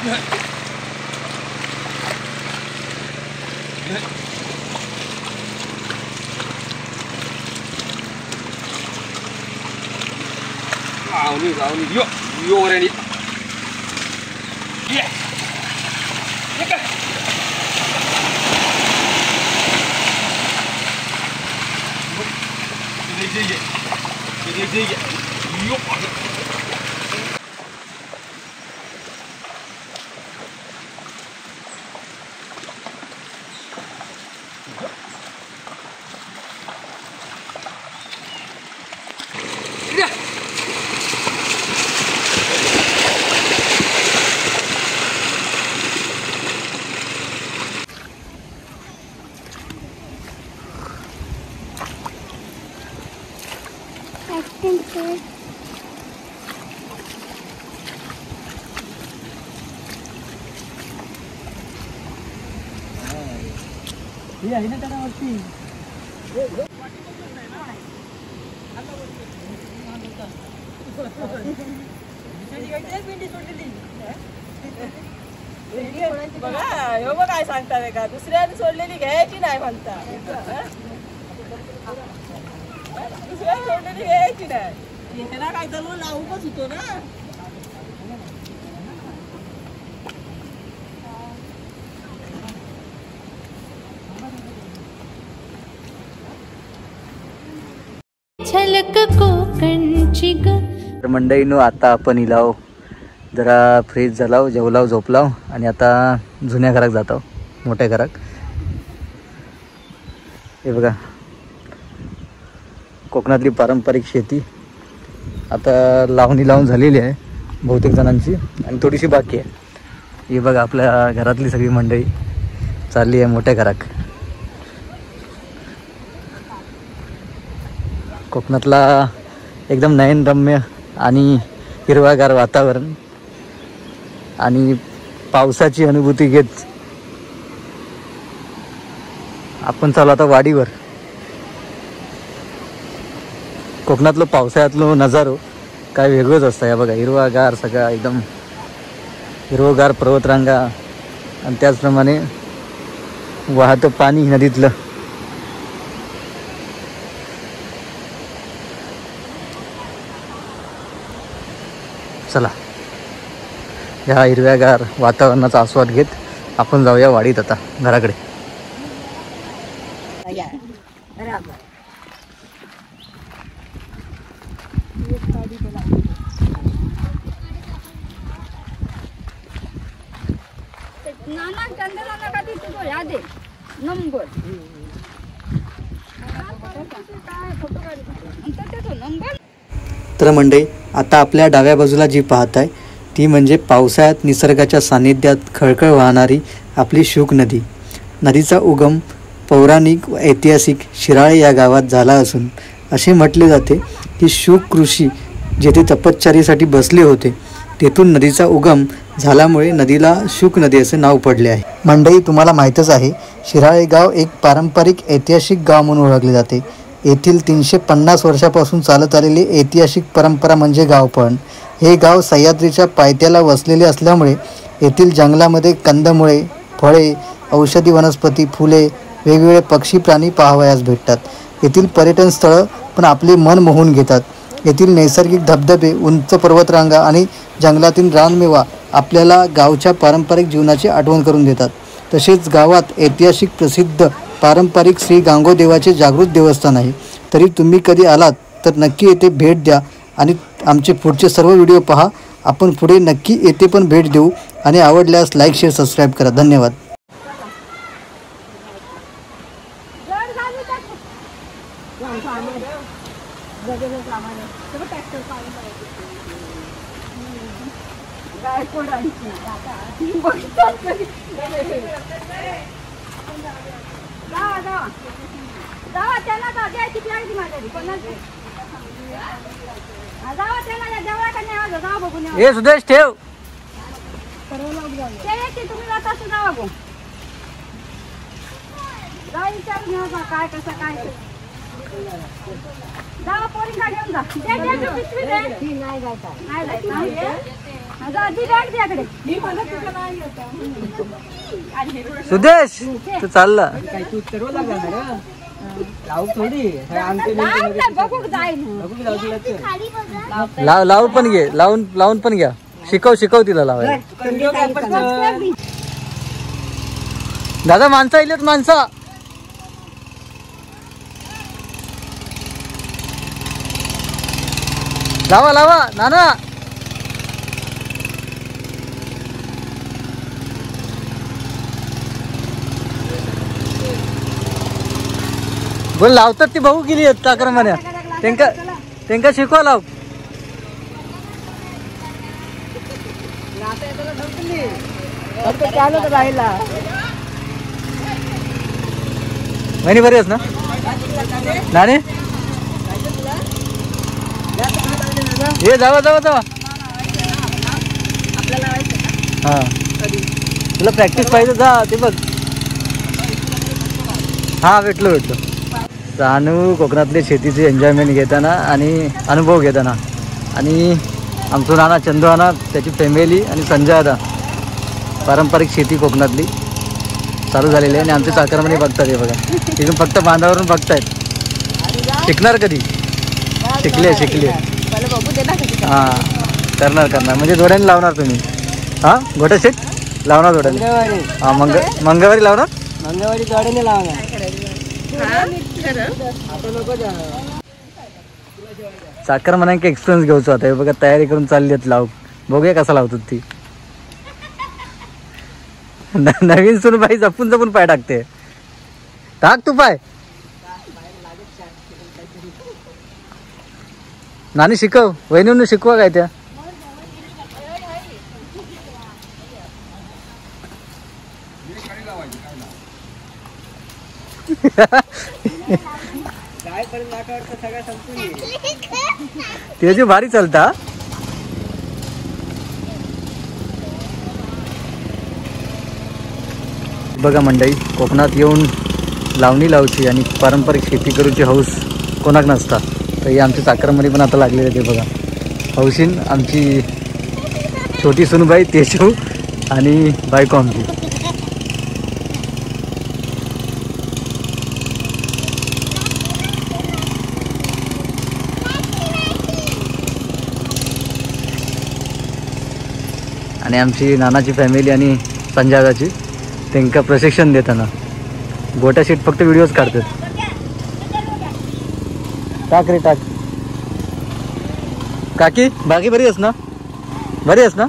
Gauni, yuk, orang ini. Yeah. Jadi, yuk. Iya, ini cara mati. बघा हो बघ काय सांगता का दुसऱ्याने सोडलेली घ्यायची नाही म्हणता दुसऱ्याने सोडलेली घ्यायची नाही ह्याला काय चालू लावूनच होतो ना झलक कोकणची ग. तर मंडळीनो आता आपण इलाव जरा फ्रेश झालाव, जेवलाव, झोपलाव आणि आता जुन्या घरात जातो, मोठ्या घरात. हे बघा कोकणातली पारंपरिक शेती आता लावणी लावून झालेली आहे बहुतेक जणांची आणि थोडीशी बाकी आहे. हे बघा आपल्या घरातली सगळी मंडळी चालली आहे मोठ्या घरात. कोकणातला एकदम नयनरम्य आणि हिरवागार वातावरण आणि पावसाची अनुभूती घेत आपण चालू आता वाडीवर. कोकणातलं पावसाळ्यातलं नजारो काय वेगळंच असतं. या बघा हिरवागार सगळा एकदम हिरवगार पर्वतरांगा आणि त्याचप्रमाणे वाहतं पाणी नदीतलं. चला या हिरव्यागार वातावरणाचा आस्वाद घेत आपण जाऊया वाडीत आता घराकडे. तर मंडळी आता आपल्या डाव्या बाजूला जी पाहताय ती म्हणजे पावसाळ्यात निसर्गाच्या सानिध्यात खळखळ वाहणारी आपली शुक नदी. नदीचा उगम पौराणिक व ऐतिहासिक शिराळे या गावात झाला असून असे म्हटले जाते की शुक ऋषी जेथे तपश्चर्येसाठी बसले होते तेथून नदीचा उगम झाल्यामुळे नदीला शुक नदी असे नाव पडले आहे. मंडळी तुम्हाला माहीतच आहे शिराळे गाव एक पारंपरिक ऐतिहासिक गाव म्हणून ओळखले जाते. येथील 350 वर्षापासून चालत आलेली ऐतिहासिक परंपरा म्हणजे गावपण. हे गाव सह्याद्रीच्या पायथ्याला वसलेले असल्यामुळे येथील जंगलामध्ये कंदमुळे, फळे, औषधी वनस्पती, फुले, वेगवेगळे पक्षी, प्राणी पाहावयास भेटतात. येथील पर्यटन स्थळं पण आपले मन मोहून घेतात. येथील नैसर्गिक धबधबे, उंच पर्वतरांगा आणि जंगलातील रानमेवा आपल्याला गावच्या पारंपरिक जीवनाची आठवण करून देतात. तसेच गावात ऐतिहासिक प्रसिद्ध पारंपरिक श्री गांगोदेवाचे जागृत देवस्थान आहे. तरी तुम्ही कधी आलात तर नक्की येथे भेट द्या आणि आमचे पुढचे सर्व व्हिडिओ पहा. आपण पुढे नक्की येथे पण भेट देऊ आणि आवडल्यास लाईक, शेअर, सबस्क्राईब करा. धन्यवाद. हे सुदेश ठेव. तुम्ही जाता सुद्धा बघू काय कसं काय सुदेश तू चालला लावून पण घे, लावून पण घ्या. शिकव तिला लावायला. दादा माणसं आलीत, माणसं. लावा नाना. बोल लावतात ती भाऊ गेली आहेत चाकरमान्या. त्यांका शिकवा लाव. वहिनी बरी आहेस ना नाणे? हे जावा. हा तुला प्रॅक्टिस पाहिजे जा. ते बघ. हा भेटलो. रानू कोकणातले शेतीचे एन्जॉयमेंट घेताना आणि अनुभव घेताना, आणि आमचं नाना चंदू नाना, त्याची फॅमिली आणि संजय दादा पारंपरिक शेती कोकणातली चालू झालेली आहे. आणि आमचे चाकरमाने बघतात. हे बघा तिथून फक्त बांधावरून बघतायत. शिकणार कधी? शिकले. हां करणार म्हणजे जोड्याने लावणार तुम्ही. हां गोट्या शेट लावणार जोड्याने. हां मंगळवारी लावणार. मंगळवारी जोड्याने लावणार. साखर म्हणा की एक्सपिरियन्स घेऊचो आता. हे बघा तयारी करून चालली आहेत. लाव बघूया कसा लावतात ती. नवीन सुन बाई जपून पाय टाकते. टाक तू पाय. नानी शिकव. वहिनी शिकवा काय त्या. ते जे भारी चालता. बघा मंडळी, कोकणात येऊन लावणी लावची आणि पारंपरिक शेती करूची हौस कोणाक नसता. तर हे आमच्या चाकरमध्ये पण आता लागलेले ते बघा. हौशीन आमची छोटी सुनबाई तेजू आणि बायको आमची. आणि आमची नानाची फॅमिली आणि संजयदाची त्यांना प्रशिक्षण देताना गोटा शीट फक्त व्हिडिओज काढतात. टाक रे टाक. काकी बाकी बरी आहेस ना?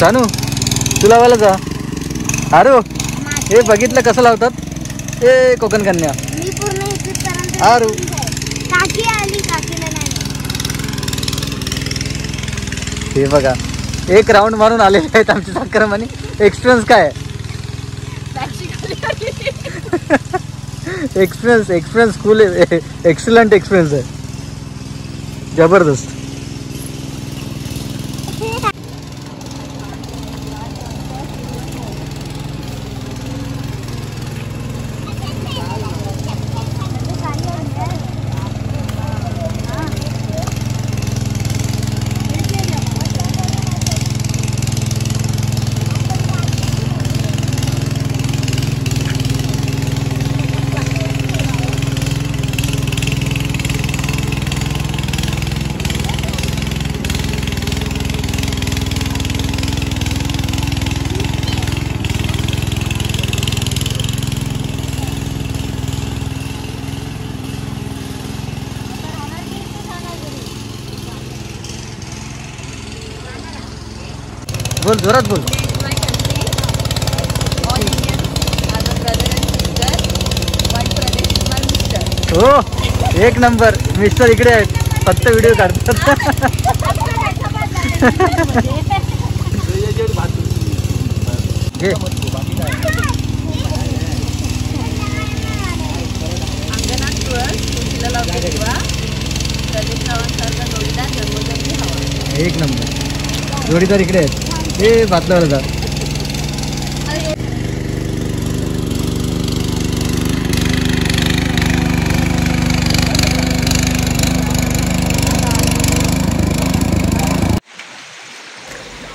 सानू तू लावायला जा. अरे हे बघितलं कसं लावतात. ए कोकण कन्या. अरे हे बघा एक राऊंड मारून आलेले आहेत आमचे साखरमानी. एक्सपिरियन्स काय? एक्सपिरियन्स कूल आहे. एक्सलंट एक्सपिरियन्स आहे. जबरदस्त. बोल जोरात बोल. हो एक नंबर. मिस्टर इकडे आहेत फक्त व्हिडिओ काढतात. घे एक नंबर. जोडीदार इकडे आहेत. हे बातल्यावर जा.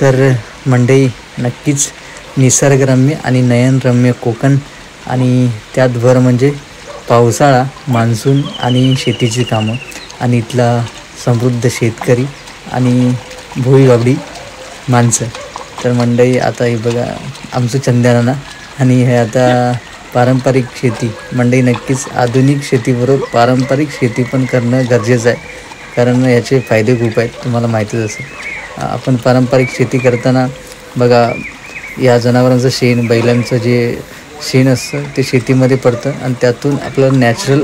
तर मंडळी, नक्कीच निसर्गरम्य आणि नयनरम्य कोकण आणि त्यात भर म्हणजे पावसाळा, मान्सून आणि शेतीची कामं आणि इथला समृद्ध शेतकरी आणि भोळीभाबडी माणसं. तर मंडळी, आता हे बघा आमचं चंद्याना आणि हे आता पारंपरिक शेती. मंडळी, नक्कीच आधुनिक शेतीबरोबर पारंपरिक शेती पण करणं गरजेचं आहे, कारण याचे फायदे खूप आहेत, तुम्हाला माहितीच असेल. आपण पारंपरिक शेती करताना बघा, या जनावरांचं शेण, बैलांचं जे शेण असतं ते शेतीमध्ये पडतं आणि त्यातून आपलं नॅचरल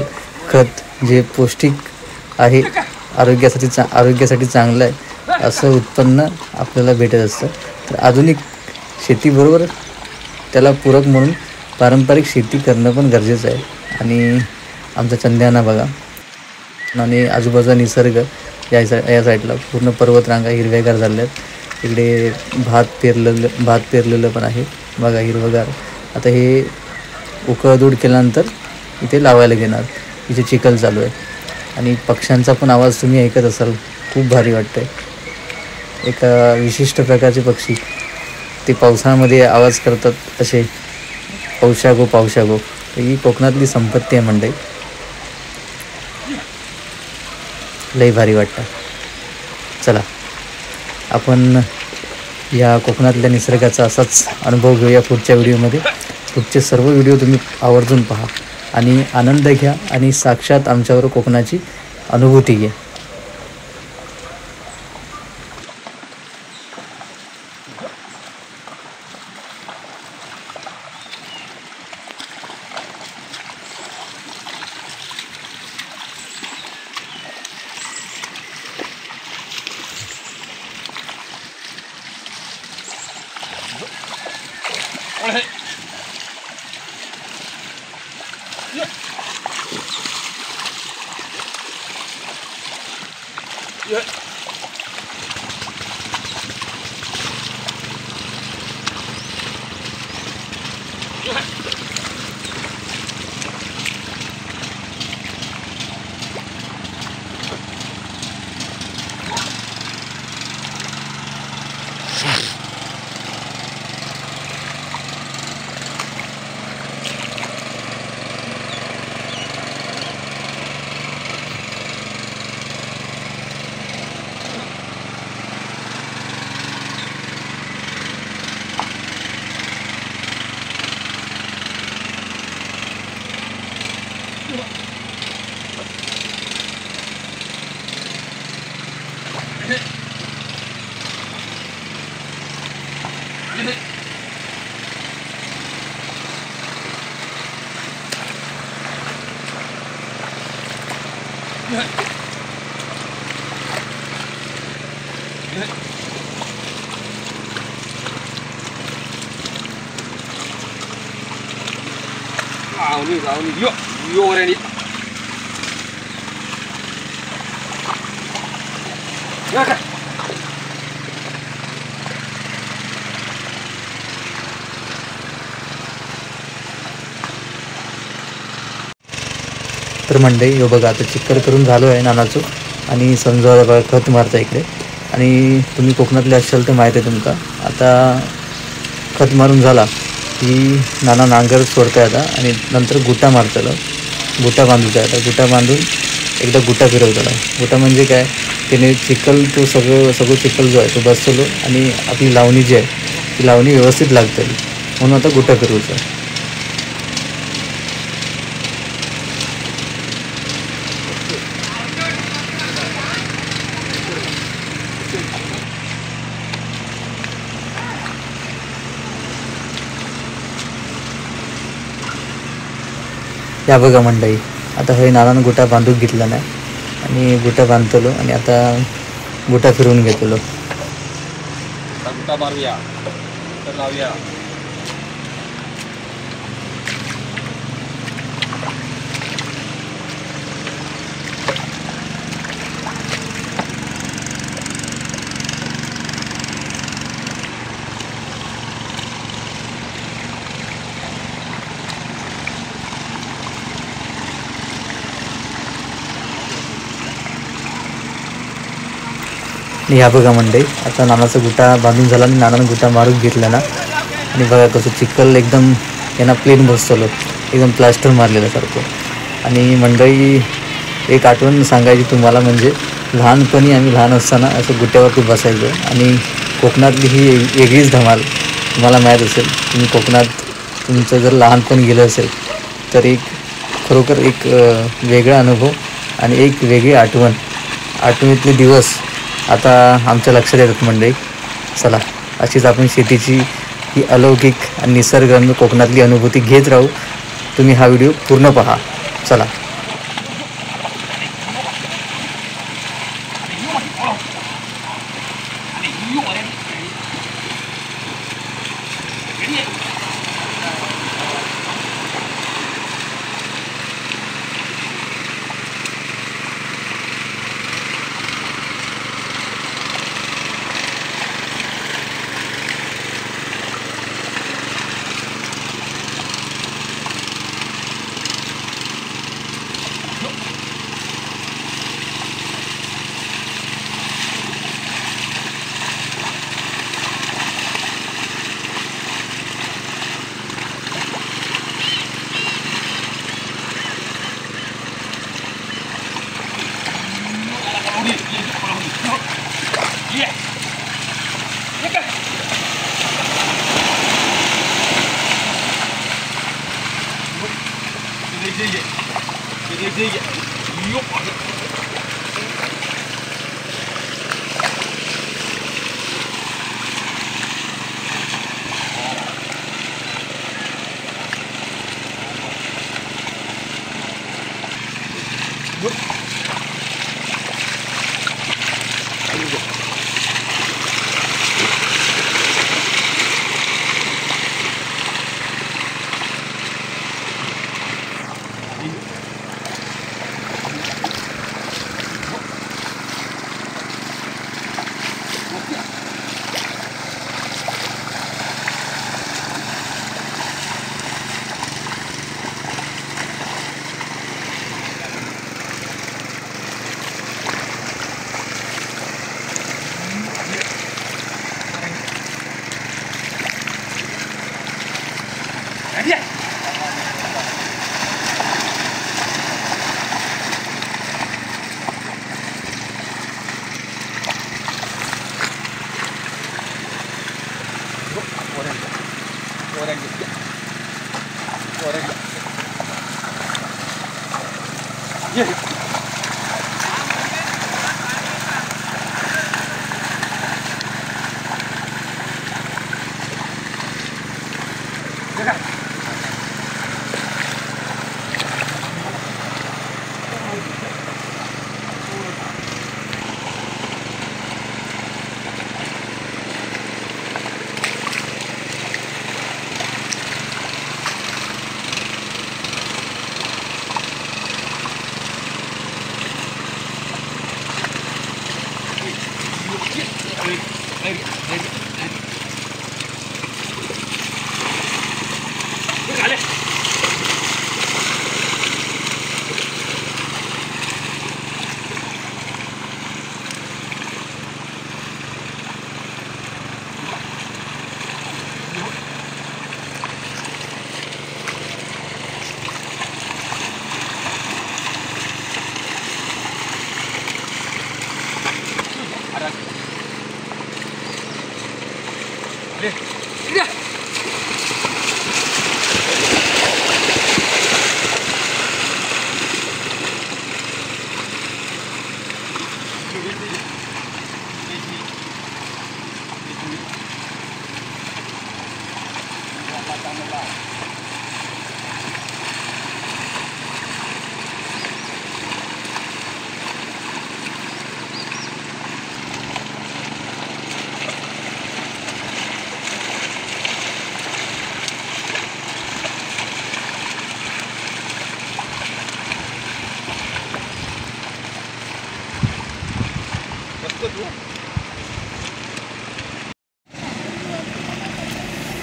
खत जे पौष्टिक आहे, आरोग्यासाठी चांगलं आहे असं उत्पन्न आपल्याला भेटत असतं. तर आधुनिक शेतीबरोबर त्याला पूरक म्हणून पारंपरिक शेती करणं पण गरजेचं आहे. आणि आमचा चंद्याना बघा आणि आजूबाजूचा निसर्ग, या साईडला पूर्ण पर्वतरांगा हिरव्यागार झाल्या आहेत. इकडे भात पेरलेलं पण आहे बघा, हिरवगार. आता हे उकळदूड केल्यानंतर इथे लावायला घेणार. इथे चिखल चालू आहे आणि पक्ष्यांचा पण आवाज तुम्ही ऐकत असाल, खूप भारी वाटतं आहे. एका विशिष्ट प्रकारचे पक्षी ते पावसाळ्यामध्ये आवाज करतात, असे पावसागो पावसागो. ही कोकणातली संपत्ती आहे मंडळी, लई भारी वाटतं. चला, आपण या कोकणातल्या निसर्गाचा असाच अनुभव घेऊया पुढच्या व्हिडिओमध्ये. पुढचे सर्व व्हिडिओ तुम्ही आवर्जून पहा आणि आनंद घ्या आणि साक्षात आमच्यावर कोकणाची अनुभूती घ्या. Yo orang ni. Ya kan. तर मंडळी, हो बघा, आता चिक्कर करून झालो आहे नानाचं आणि समजा बघा खत मारता इकडे. आणि तुम्ही कोकणातले असाल तर माहीत आहे तुमका. आता खत मारून झाला की नाना नांगर सोडता आता आणि नंतर गुटा मारताला, गुटा बांधूचा. आता गुटा बांधून एकदा गुटा फिरवताला. गुटा म्हणजे काय, त्याने चिखल, तो सगळं चिखल जो आहे तो बसवलो आणि आपली लावणी जी आहे ती लावणी व्यवस्थित लागते, म्हणून आता गुटा फिरवचा. या बघा मंडळी, आता हे नानानं गुटा बांधून घेतला नाही आणि गुटा बांधतलो आणि आता गुटा फिरवून घेतलो. गुटा मारूया, तर लावूया. आणि ह्या बघा मंडई, आता नानाचा गुटा बांधून झाला आणि नानानं गुटा मारून घेतला ना. आणि बघा कसं चिखल एकदम यांना प्लेन बसवलं, एकदम प्लास्टर मारलेल्यासारखं. आणि मंडई एक आठवण सांगायची तुम्हाला, म्हणजे लहानपणी आम्ही लहान असताना असं गुट्यावरती बसायचो. आणि कोकणातली ही वेगळीच धमाल. तुम्हाला माहीत असेल, तुम्ही कोकणात तुमचं जर लहानपण गेलं असेल तर एक खरोखर एक वेगळा अनुभव आणि एक वेगळी आठवणीतले दिवस आता आमच्या लक्षात येतात मंडळी. चला, अशीच आपण शेतीची ही अलौकिक आणि निसर्गरम्य कोकणातली अनुभूती घेत राहू. तुम्ही हा व्हिडिओ पूर्ण पहा. चला.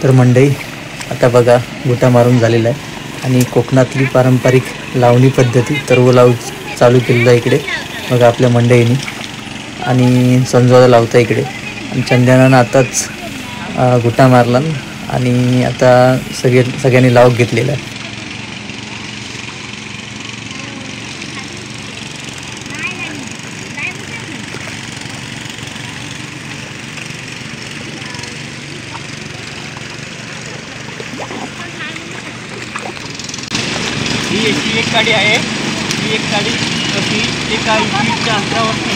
तर मंडई आता बघा गुटा मारून झालेला आहे आणि कोकणातली पारंपरिक लावणी पद्धती तरव लावू चालू केलेलं आहे इकडे बघा आपल्या मंडईने. आणि संजोदा लावता इकडे. आणि चंदनानं आताच गुटा मारला आणि आता सगळ्यांनी लावूक घेतलेला आहे. ही एक काडी आहे. ही एक काडी कशी एका इंचच्या अंतरावरती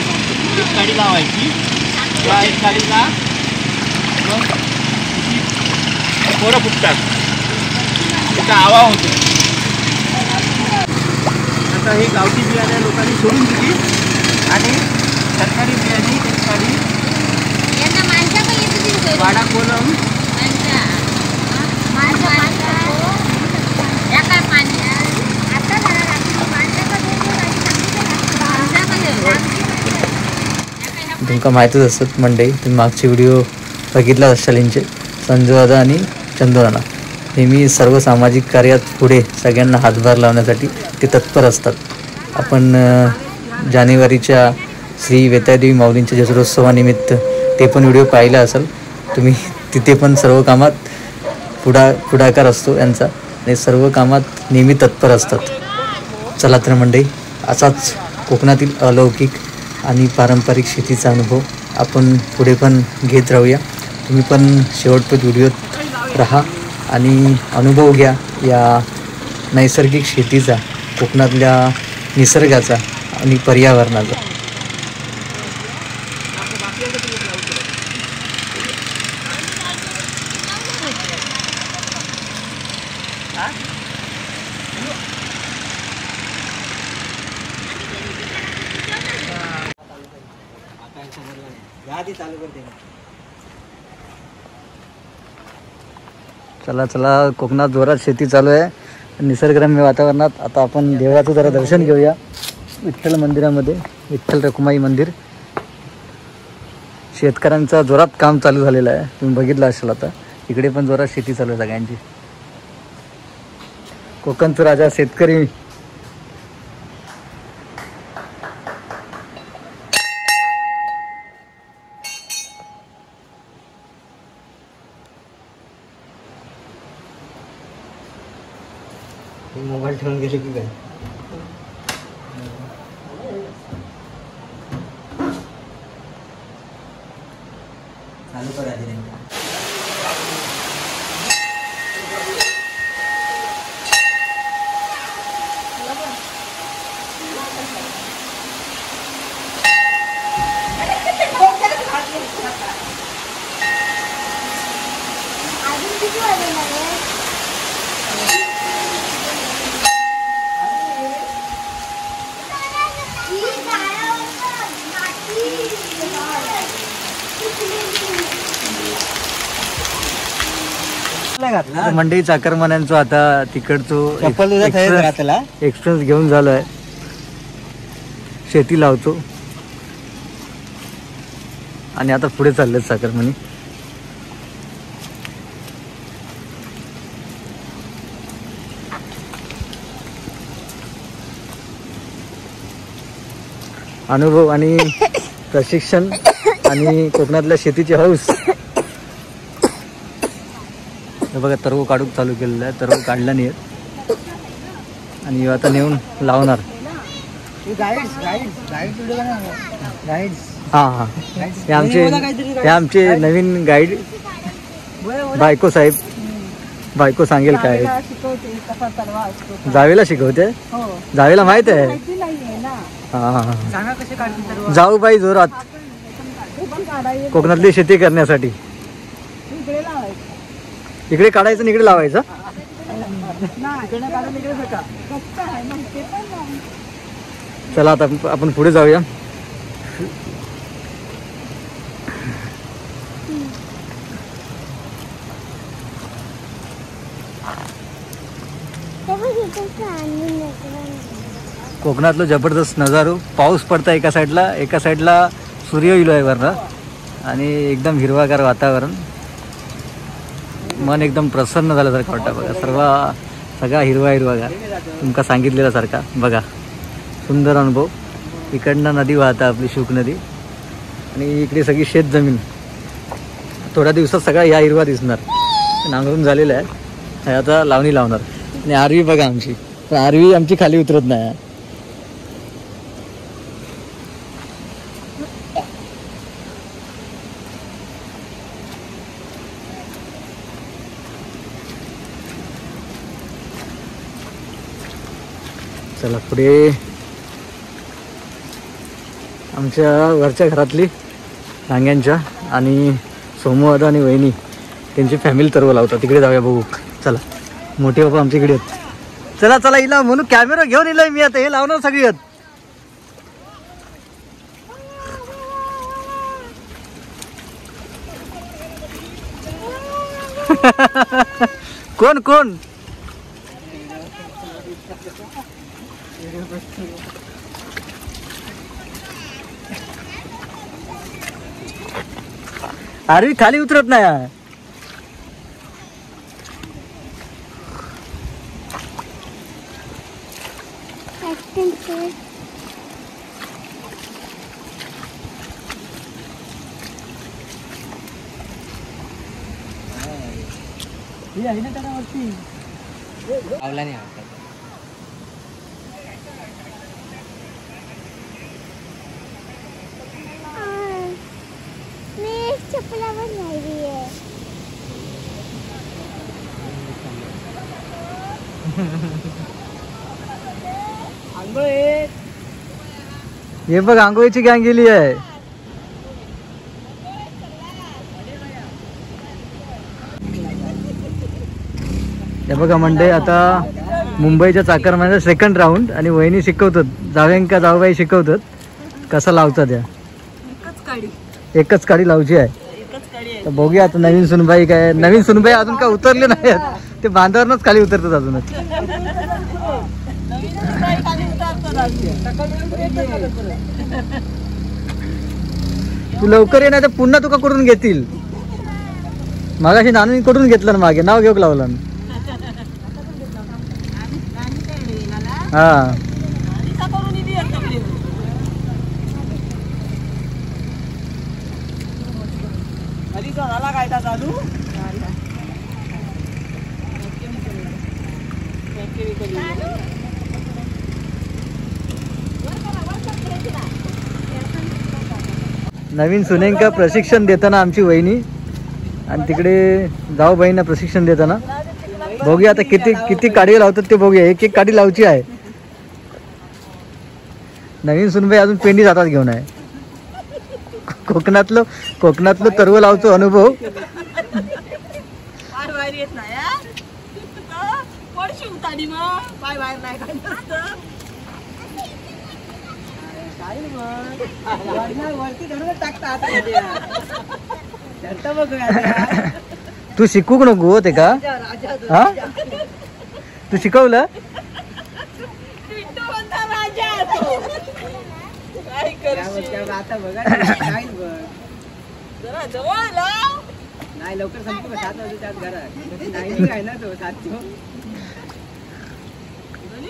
एक काडी लावायची. त्या एक काडीला मग पोरं फुटतात, त्याचा आवा होतो. आता हे गावठी बियाणे लोकांनी सोडून दिली आणि सरकारी बियाणे एक काडी वाडा कोलम तुमका माहीतच असत मंडळी, तुम्ही मागचे व्हिडिओ बघितलाच असाल यांचे. संजोदा आणि चंदोनाना नेहमी सर्व सामाजिक कार्यात पुढे सगळ्यांना हातभार लावण्यासाठी ते तत्पर असतात. आपण जानेवारीच्या श्री वेताळदेवी माऊलींच्या जत्रोत्सवानिमित्त ते पण व्हिडिओ पाहिला असाल तुम्ही. तिथे पण सर्व कामात पुढाकार असतो यांचा आणि सर्व कामात नेहमी तत्पर असतात. चला तर मंडळी, असाच कोकणातील अलौकिक आणि पारंपरिक शेतीचा अनुभव आपण पुढे पण घेत राहूया. तुम्ही पण शेवटपर्यंत व्हिडिओत राहा आणि अनुभव घ्या या नैसर्गिक शेतीचा, कोकणातल्या निसर्गाचा आणि पर्यावरणाचा. चला चला, कोकणात जोरात शेती चालू आहे, निसर्गरम्य वातावरणात. आता आपण देवळाचं जरा दर्शन घेऊया. विठ्ठल मंदिरामध्ये, विठ्ठल रखुमाई मंदिर. शेतकऱ्यांचा जोरात काम चालू झालेलं आहे, तुम्ही बघितलं असेल. आता इकडे पण जोरात शेती चालू आहे सगळ्यांची. कोकणचा राजा शेतकरी. मोबाईल ठेवून गेले की काय? चालू करा आधी त्यांना. मंडई चाकरमान्यांचं आता तिकडचं एक्सपिरियन्स घेऊन झालो आहे. शेती लावतो आणि आता पुढे चाललेत चाकरमानी. अनुभव आणि प्रशिक्षण आणि कोकणातल्या शेतीची हौस. बघा, तरव काढूक चालू केलेलं आहे. तरव काढला नाही आणि आता नेऊन लावणार. हां हां, हे आमचे नवीन गाईड बायको साहेब. बायको सांगेल काय जावेला शिकवते. जावेला माहित आहे. हां हां, जाऊ बाई जोरात कोकणातली शेती करण्यासाठी. इकडे काढायचं आणि इकडे लावायचं. चला आता आपण पुढे जाऊया. कोकणातलं जबरदस्त नजारो. पाऊस पडता एका साईडला सूर्य इलो आहे वरनं आणि एकदम हिरवागार वातावरण. मन एकदम प्रसन्न झाल्यासारखं वाटतं. बघा, सगळा हिरवागार तुमका सांगितलेल्यासारखा. बघा, सुंदर अनुभव. इकडनं नदी वाहता आपली शुक नदी आणि इकडे सगळी शेत जमीन. थोड्या दिवसात सगळा या हिरवा दिसणार. नांगरून झालेला आहे, आता लावणी लावणार. आणि आरवी बघा आमची, पण आरवी आमची खाली उतरत नाही. चला पुढे आमच्या वरच्या घरातली नांग्यांच्या आणि सोमवादा आणि वहिनी त्यांची फॅमिली तरव लावतात. तिकडे जाऊया बघू. चला मोठे बाबा आमच्या इकडे आहेत. चला चला हिला म्हणून कॅमेरा घेऊन येईल मी आता. हे लावणार सगळी आहेत. कोण कोण आरवी खाली उतरत नाही. आहे ना त्याला वरती आवला नाही आवडत. चप्पलावर राहिली आहे. हे बघ आंघोळीची गँग गेली आहे. हे बघा मंडळी, आता मुंबईच्या चाकरमान्याचा सेकंड राऊंड आणि वहिनी शिकवतात. जावेंका जाऊबाई शिकवतात कसं लावतात. त्या एकच काडी लावची आहे. तर बघूया आता नवीन सुनबाई काय. नवीन सुनबाई अजून काय उतरले नाही, ते बांधावरच खाली उतरतात अजूनच. तू लवकर ये नाही तर पुन्हा तुका करून घेतील. मागाशी नानून करून घेतलं ना, मागे नाव घेऊ लावलं. हा नवीन सुनेंका प्रशिक्षण देताना आमची वहिनी आणि तिकडे जाऊ बहिणींना प्रशिक्षण देताना बघूया आता किती किती काडी लावतात ते बघूया. एक एक काडी लावची आहे. नवीन सुनबाई अजून पेंडी हातात घेऊन आहे. कोकणातलं तरव लावतो अनुभव. तू शिकूक नको ते का? हा तू शिकवलं? नाही लवकर संपतो 7 वाजता घरात नाही काय ना तो 7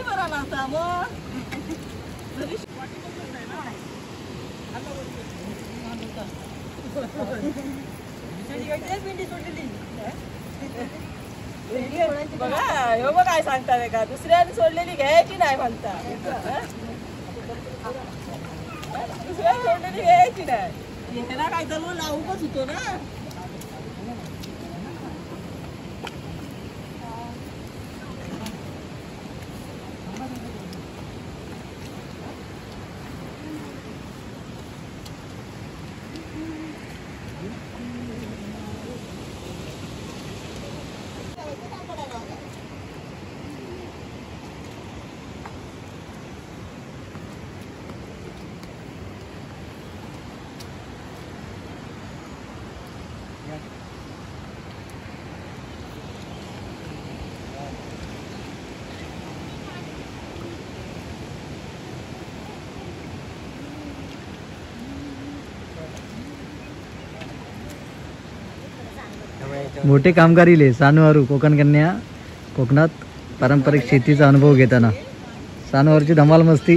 बरा लागता मग बघा हो बघ काय सांगता का दुसऱ्याने सोडलेली घ्यायची नाही म्हणता. दुसऱ्याने सोडलेली घ्यायची नाही. ह्याला काय तर लावूनच होतो ना. मोठे कामगारीले सानवारू कोकण कन्या कोकणात पारंपरिक शेतीचा अनुभव घेताना सानवारची धमाल मस्ती.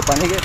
पाणी घे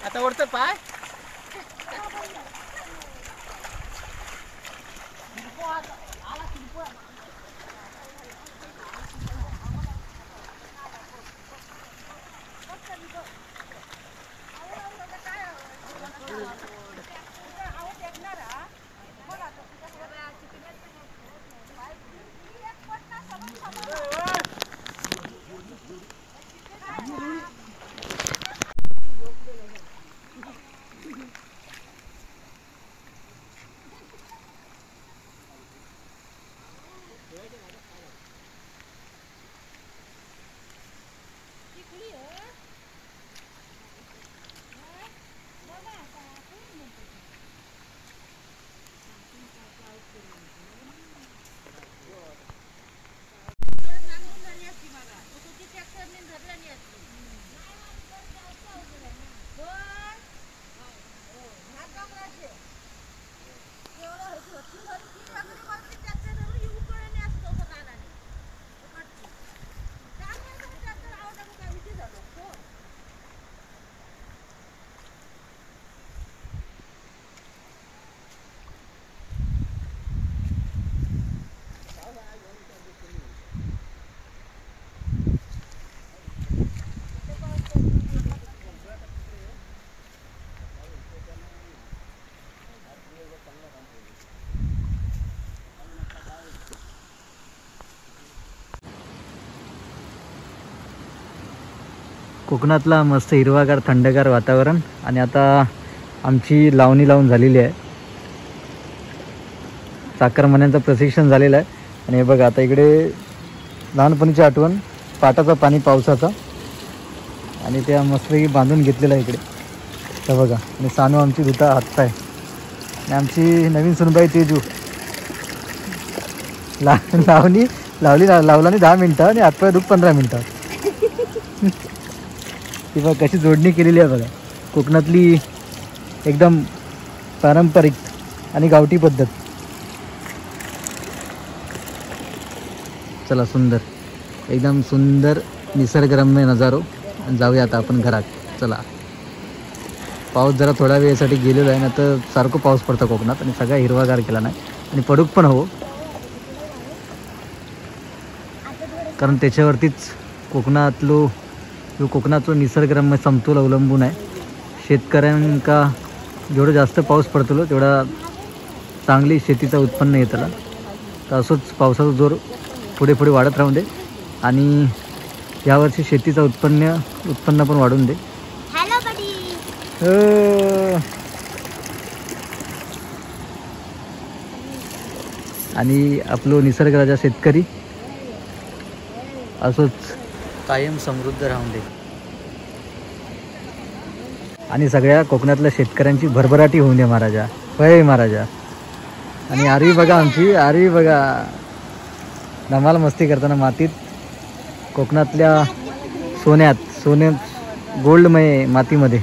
आता वरचं पाय कोकणातला मस्त हिरवागार थंडगार वातावरण आणि आता आमची लावणी लावून झालेली आहे. चाकरमान्यांचं प्रशिक्षण झालेलं आहे आणि हे बघा आता इकडे लहानपणीची आठवण पाटाचं पाणी पावसाचा आणि त्या मस्तपैकी बांधून घेतलेलं आहे इकडे. तर बघा आणि सानू आमची धुता हातपाय आणि आमची नवीन सुनबाई तेजू लावणी लावला 10 मिनटं आणि हातपाय दुख 15 मिनटं. ती बघा कशी जोडणी केलेली आहे बघा. कोकणातली एकदम पारंपरिक आणि गावठी पद्धत. चला सुंदर एकदम सुंदर निसर्गरम्य नजारो. जाऊया आता आपण घरात. चला पाऊस जरा थोड्या वेळेसाठी गेलेलो आहे ना तर सारखं पाऊस पडतो कोकणात आणि सगळा हिरवागार केला नाही आणि पडूक पण हवं कारण त्याच्यावरतीच कोकणाचं निसर्गरम्य समतोल अवलंबून आहे. शेतकऱ्यांका जेवढं जास्त पाऊस पडतो तेवढा चांगली शेतीचं उत्पन्न येतं. तर असंच पावसाचा जोर पुढे वाढत राहून दे आणि यावर्षी शेतीचं उत्पन्न पण वाढून दे. कबड्डी. हो. आणि आपलो निसर्ग राजा शेतकरी असंच कायम समृद्ध राहून दे आणि सगळ्या कोकणातल्या शेतकऱ्यांची भरभराटी होऊन दे महाराजा. होय महाराजा. आणि आरवी बघा, आमची आरवी बघा धमाल मस्ती करताना मातीत, कोकणातल्या सोने गोल्डमय मातीमध्ये.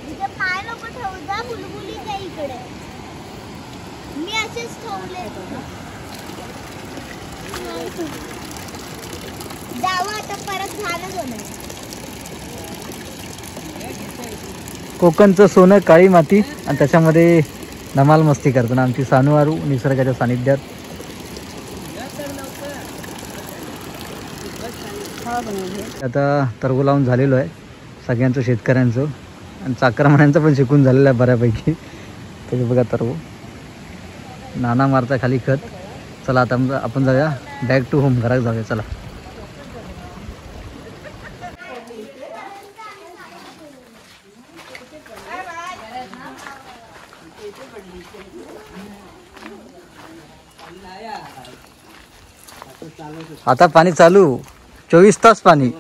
इथे पाय नको ठेवू जा, बुलबुलीच आहे इकडे. मी असेच ठेवले. जावं आता, परत झालं होणार. कोकणचं सोनं काळी माती आणि त्याच्यामध्ये धमाल मस्ती करताना आमची सानूआरू निसर्गाच्या सानिध्यात. आता तरगो लावून झालेलो आहे सगळ्यांचं, शेतकऱ्यांचं आणि चाकरमान्यांचं पण शिकून झालेलं आहे बऱ्यापैकी. तरी बघा तरगो नाना मारता खाली खत. चला आता आपण जाऊया बॅक टू होम, घरात जाऊया. चला. आता पाणी चालू, 24 तास पाणी.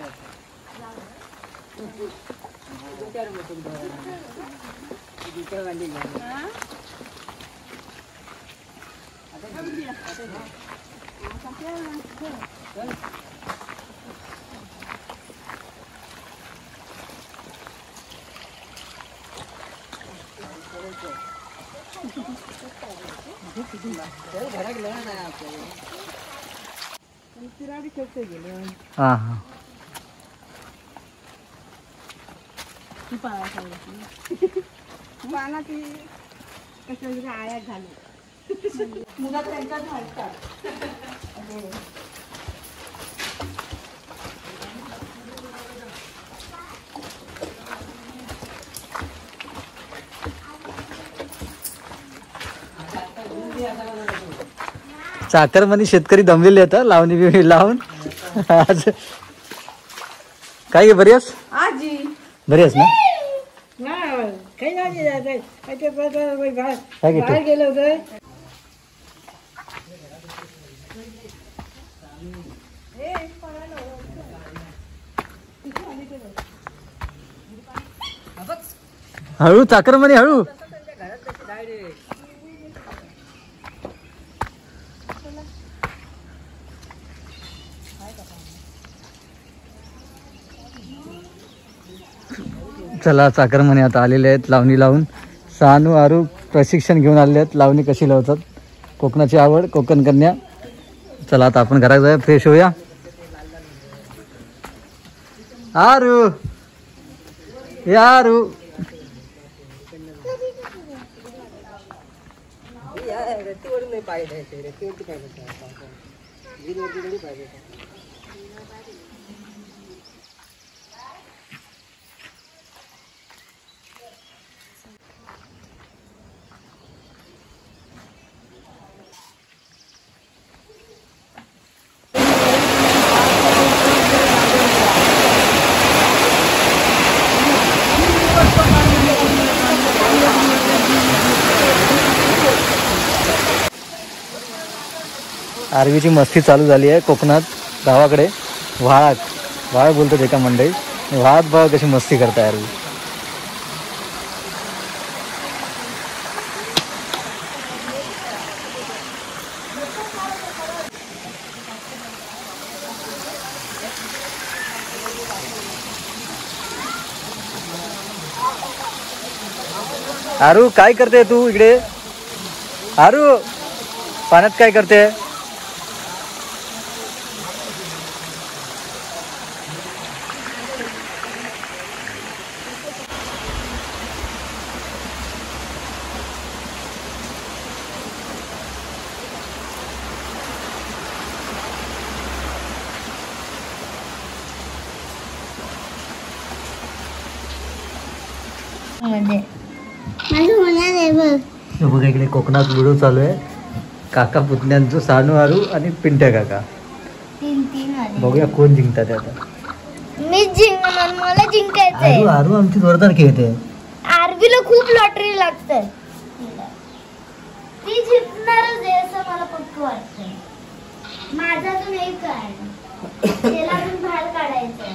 हां हां. पानाची कसं आयात झाली मुलं त्यांच्या घालतात. चाकरमानी शेतकरी दमलेले आहेत लावणी बिवणी लावून. आज काय बरी आहेस? आजी बरी आहेस ना? काही नाही काय घेतो? बाहेर गेलं होतं. हळू चाकरमानी हळू. चला चाकरमानी आता आलेले आहेत लावणी लावून. सानू आरू प्रशिक्षण घेऊन आलेले आहेत लावणी कशी लावतात. कोकणाची आवड, कोकण कन्या. चला आता आपण घरात जाऊया, फ्रेश होऊया. आरू यारू आरवीची मस्ती चालू झाली आहे कोकणात. गावाकडे व्हाळ बोलतात एका मंडळी. व्हाळात बघा कशी मस्ती करताय आरवी. आरू काय करते तू इकडे? आरू पाण्यात काय करते? माझं होणार आहे बघ. बघा इकडे कोकणात लुडो चालू आहे. काका पुतण्यांचं सानू आरू आणि पिंट्या काका. 3-3 वाले. बघूया कोण जिंकतात आता. मी जिंकणार, मला जिंकायचंय. आरू आमची जोरदार खेळते. आरबीला खूप लॉटरी लागते. ती जिंकणारच आहे असं मला पक्क वाटतंय. माझा अजून एक आहे, त्याला अजून बाहेर काढायचंय.